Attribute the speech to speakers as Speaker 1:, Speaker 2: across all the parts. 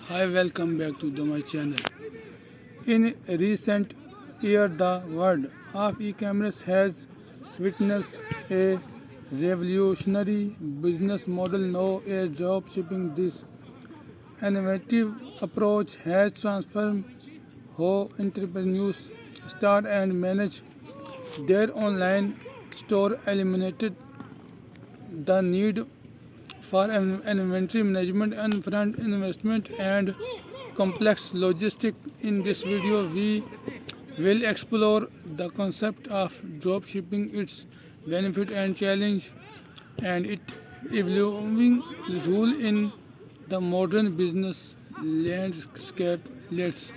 Speaker 1: Hi, welcome back to my channel. In recent years, the world of e-commerce has witnessed a revolutionary business model known as drop shipping. This innovative approach has transformed how entrepreneurs start and manage their online store, eliminated the need for inventory management and front investment and complex logistics. In this video, we will explore the concept of drop shipping, its benefit and challenge, and its evolving role in the modern business landscape. Let's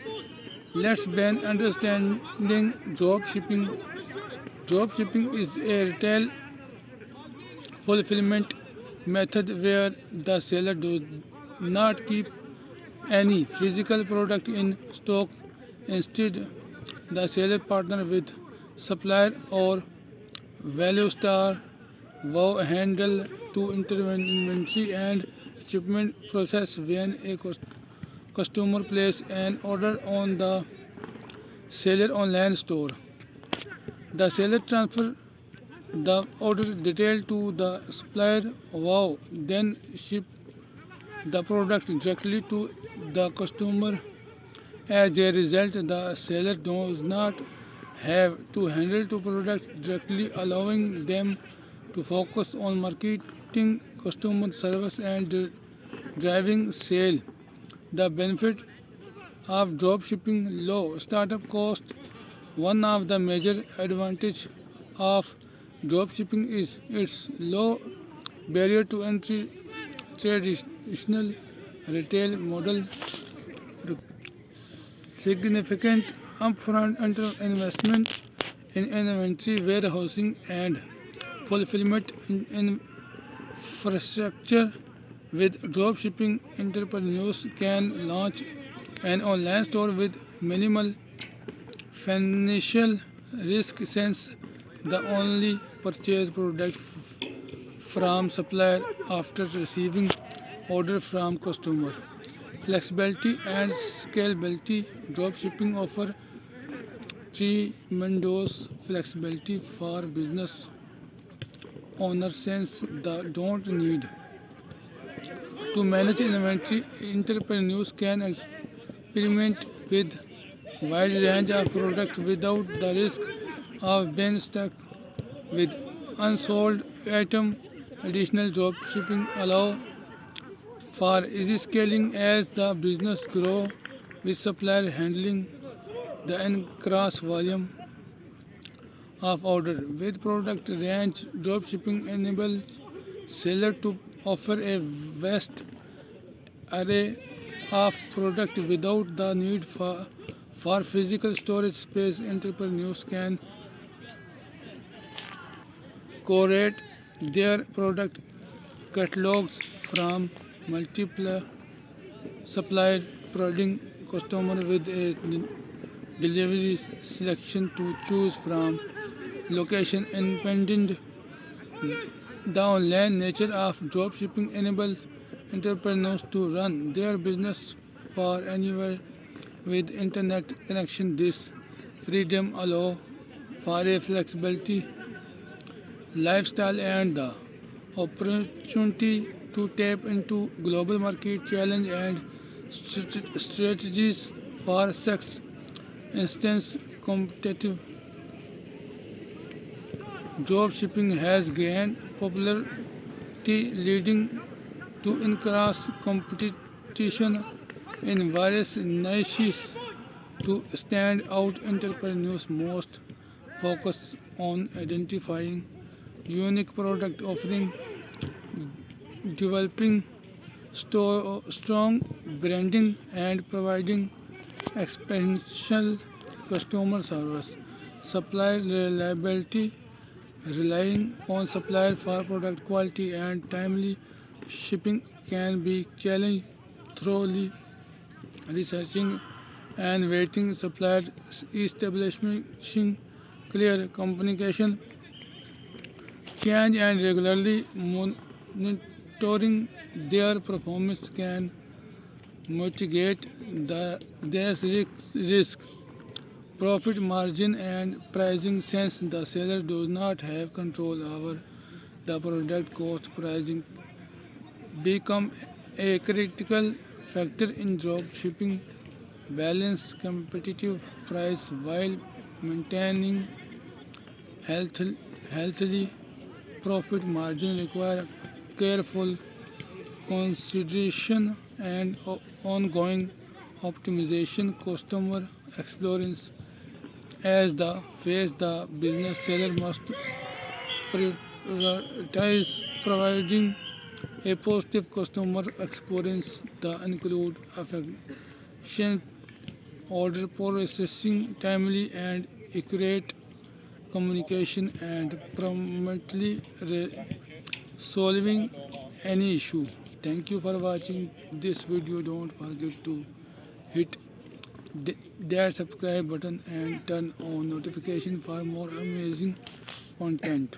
Speaker 1: begin understanding drop shipping. Drop shipping is a retail fulfillment method where the seller does not keep any physical product in stock. Instead, the seller partner with supplier or value star who handle to inventory and shipment process when a customer place an order on the seller online store. The seller transfer the order detail to the supplier who then ship the product directly to the customer. As a result, the seller does not have to handle the product directly, allowing them to focus on marketing, customer service, and driving sale. The benefit of drop shipping: low startup cost. One of the major advantages of drop shipping is its low barrier to entry. Traditional retail model significant upfront investment in inventory, warehousing, and fulfillment infrastructure. With dropshipping, entrepreneurs can launch an online store with minimal financial risk since the only purchase product from supplier after receiving order from customer. Flexibility and scalability. Dropshipping offer tremendous flexibility for business owners since they don't need to manage inventory. Entrepreneurs can experiment with wide range of products without the risk of being stuck with unsold item. Additional drop shipping allow for easy scaling as the business grow with supplier handling the increased volume of order. With product range, drop shipping enables seller to offer a vast array of product without the need for physical storage space. Entrepreneurs can curate their product catalogs from multiple suppliers, providing customer with a delivery selection to choose from. Location independent. The online nature of dropshipping enables entrepreneurs to run their business for anywhere with internet connection. This freedom allows for a flexibility lifestyle and the opportunity to tap into global market challenge and strategies for success. Instance competitive drop shipping has gained popularity, leading to increased competition in various niches. To stand out, entrepreneurs must focus on identifying unique product offering, developing strong branding, and providing exponential customer service. Supply reliability. Relying on supplier for product quality and timely shipping can be challenged. Thoroughly researching and waiting supplier, establishing clear communication, change, and regularly monitoring their performance can mitigate this risk. Profit margin and pricing, since the seller does not have control over the product cost, pricing become a critical factor in drop shipping. Balance competitive price while maintaining health, healthy profit margin require careful consideration and ongoing optimization. Customer experience, as the face the business seller must prioritize providing a positive customer experience that include efficient order processing, timely and accurate communication, and promptly solving any issue. Thank you for watching this video. Don't forget to hit that subscribe button and turn on notification for more amazing content.